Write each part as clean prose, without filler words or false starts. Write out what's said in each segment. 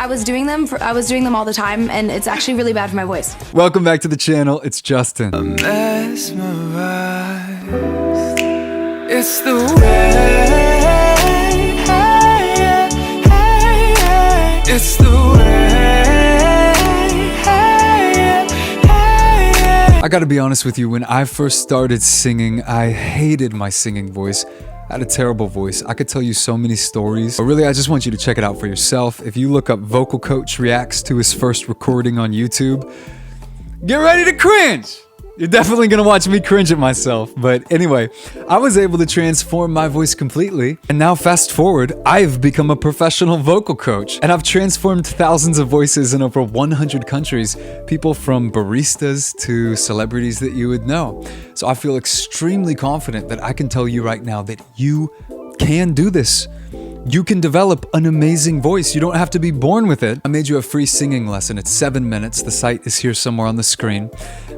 I was doing them all the time, and it's actually really bad for my voice. Welcome back to the channel. It's Justin. I'm mesmerized. It's the way. It's the way. I gotta be honest with you, when I first started singing, I hated my singing voice. I had a terrible voice. I could tell you so many stories, but really I just want you to check it out for yourself. If you look up Vocal Coach reacts to his first recording on YouTube, get ready to cringe! You're definitely gonna watch me cringe at myself. But anyway, I was able to transform my voice completely. And now fast forward, I've become a professional vocal coach. And I've transformed thousands of voices in over 100 countries. People from baristas to celebrities that you would know. So I feel extremely confident that I can tell you right now that you can do this. You can develop an amazing voice. You don't have to be born with it. I made you a free singing lesson. It's 7 minutes. The site is here somewhere on the screen.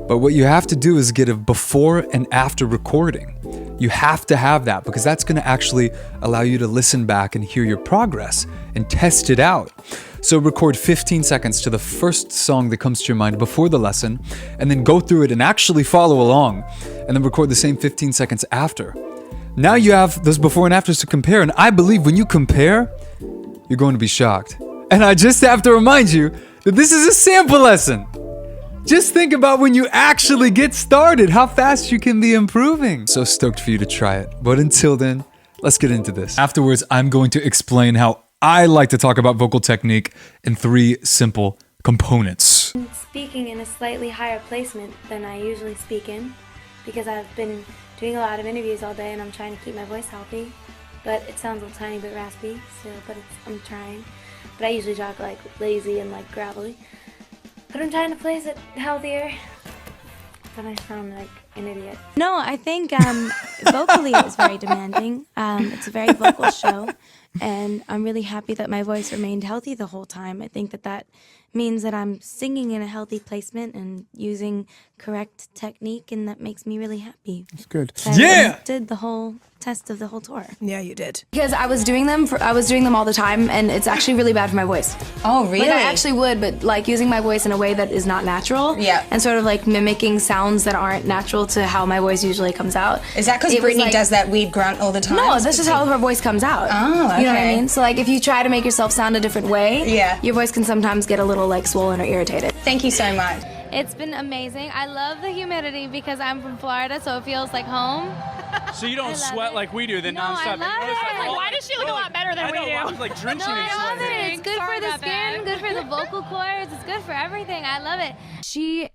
But what you have to do is get a before and after recording. You have to have that because that's going to actually allow you to listen back and hear your progress and test it out. So record 15 seconds to the first song that comes to your mind before the lesson, and then go through it and actually follow along, and then record the same 15 seconds after. Now you have those before and afters to compare, and I believe when you compare, you're going to be shocked. And I just have to remind you that this is a sample lesson. Just think about when you actually get started, how fast you can be improving. So stoked for you to try it. But until then, let's get into this. Afterwards, I'm going to explain how I like to talk about vocal technique in 3 simple components. I'm speaking in a slightly higher placement than I usually speak in because I've been doing a lot of interviews all day and I'm trying to keep my voice healthy, but it sounds a tiny bit raspy still, but I'm trying. But I usually talk like lazy and like gravelly, but I'm trying to place it healthier, but I sound like an idiot. No, I think vocally it's very demanding. It's a very vocal show, and I'm really happy that my voice remained healthy the whole time. I think that means that I'm singing in a healthy placement and using correct technique, and that makes me really happy. That's good. I did the whole test of the whole tour. Yeah, you did. Because I was doing them all the time, and it's actually really bad for my voice. Oh, really? Like, I actually would, but like using my voice in a way that is not natural. Yeah. And sort of like mimicking sounds that aren't natural to how my voice usually comes out. Is that because Brittany does that weird grunt all the time? No, that's just how her voice comes out. Oh, okay. You know what I mean? So like if you try to make yourself sound a different way, yeah, your voice can sometimes get a little like swollen or irritated. Thank you so much. It's been amazing. I love the humidity because I'm from Florida, so it feels like home. So you don't sweat like we do then nonstop. Like, why does she look a lot better than we do? I was like drenching in I love sweat. it. It's good for the skin, good for the vocal cords. It's good for everything. I love it. She,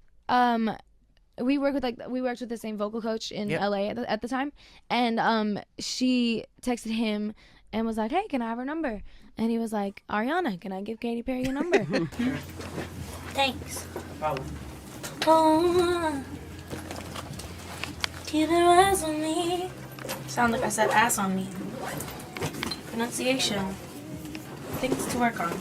we worked with the same vocal coach in LA at the time, and she texted him and was like, "Hey, can I have her number?" And he was like, "Ariana, can I give Katy Perry your number?" Thanks. Oh, keep your eyes on me. Sound like I said ass on me. Pronunciation. Things to work on.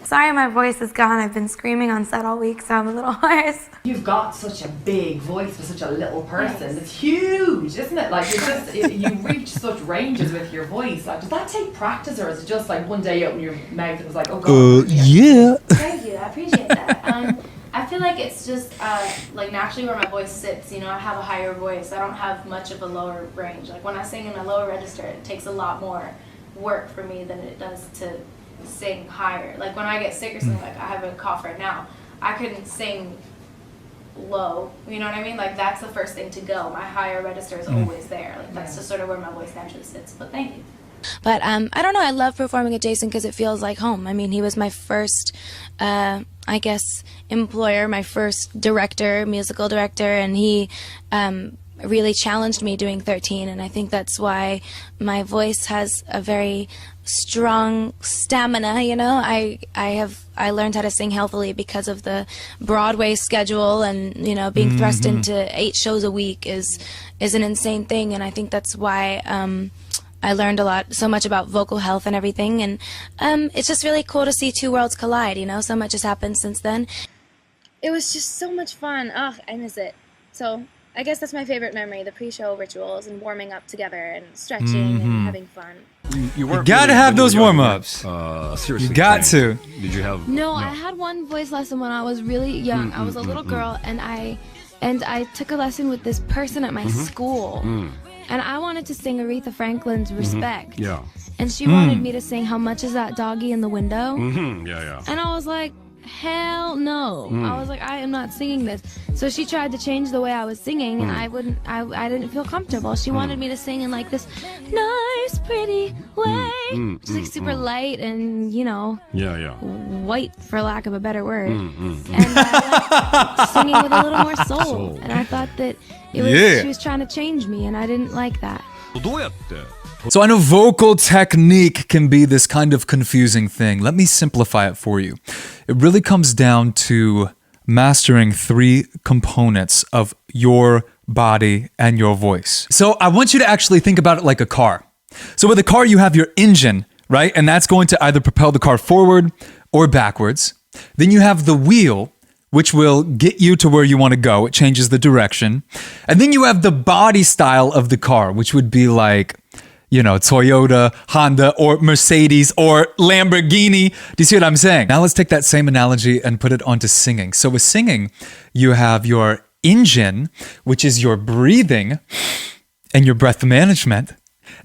Sorry my voice is gone. I've been screaming on set all week, so I'm a little hoarse. You've got such a big voice for such a little person. It's huge, isn't it? Like you reach such ranges with your voice. Like, does that take practice, or is it just like one day you open your mouth and it was like, oh god? Yeah. Thank you. I appreciate that. I feel like it's just like naturally where my voice sits. You know, I have a higher voice. I don't have much of a lower range. Like when I sing in my lower register, it takes a lot more work for me than it does to sing higher. Like when I get sick or something, like I have a cough right now, I couldn't sing low. You know what I mean? Like that's the first thing to go. My higher register is always there. Like that's just sort of where my voice naturally sits. But thank you. But I don't know. I love performing with Jason because it feels like home. I mean, he was my first, I guess, employer, my first director, musical director, and he really challenged me doing 13, and I think that's why my voice has a very strong stamina. You know, I learned how to sing healthily because of the Broadway schedule, and you know, being thrust into 8 shows a week is an insane thing, and I think that's why I learned so much about vocal health and everything, and it's just really cool to see 2 worlds collide. You know, so much has happened since then. It was just so much fun. Oh, I miss it. So I guess that's my favorite memory, the pre-show rituals and warming up together and stretching and having fun. You weren't gotta really- have when you those were young, warm-ups. Seriously, You got trained. to. Did you have? No, I had one voice lesson when I was really young. I was a little girl, and I took a lesson with this person at my school, and I wanted to sing Aretha Franklin's "Respect." Yeah. And she wanted me to sing "How Much Is That Doggy in the Window?" Yeah. And I was like, hell no. I was like, I am not singing this. So she tried to change the way I was singing, and I didn't feel comfortable. She wanted me to sing in like this nice, pretty way. Just like super light and, you know, Yeah. white, for lack of a better word. And I liked singing with a little more soul. And I thought that she was trying to change me, and I didn't like that. どうやって So I know vocal technique can be this kind of confusing thing. Let me simplify it for you. It really comes down to mastering 3 components of your body and your voice. So I want you to actually think about it like a car. So with a car, you have your engine, right? And that's going to either propel the car forward or backwards. Then you have the wheel, which will get you to where you want to go. It changes the direction. And then you have the body style of the car, which would be like, you know, Toyota, Honda, or Mercedes, or Lamborghini. Do you see what I'm saying? Now let's take that same analogy and put it onto singing. So with singing, you have your engine, which is your breathing and your breath management.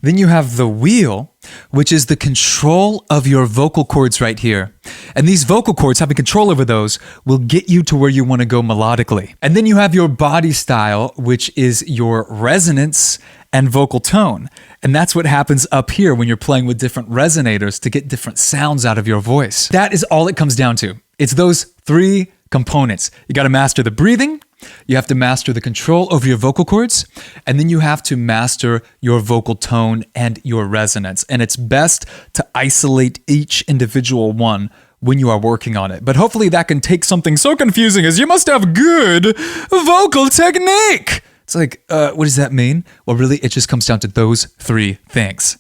Then you have the wheel, which is the control of your vocal cords right here. And these vocal cords, having control over those, will get you to where you want to go melodically. And then you have your body style, which is your resonance and vocal tone. And that's what happens up here when you're playing with different resonators to get different sounds out of your voice. That is all it comes down to. It's those 3 components. You got to master the breathing, you have to master the control over your vocal cords, and then you have to master your vocal tone and your resonance. And it's best to isolate each individual one when you are working on it. But hopefully that can take something so confusing as you must have good vocal technique. It's like, what does that mean? Well, really, it just comes down to those 3 things.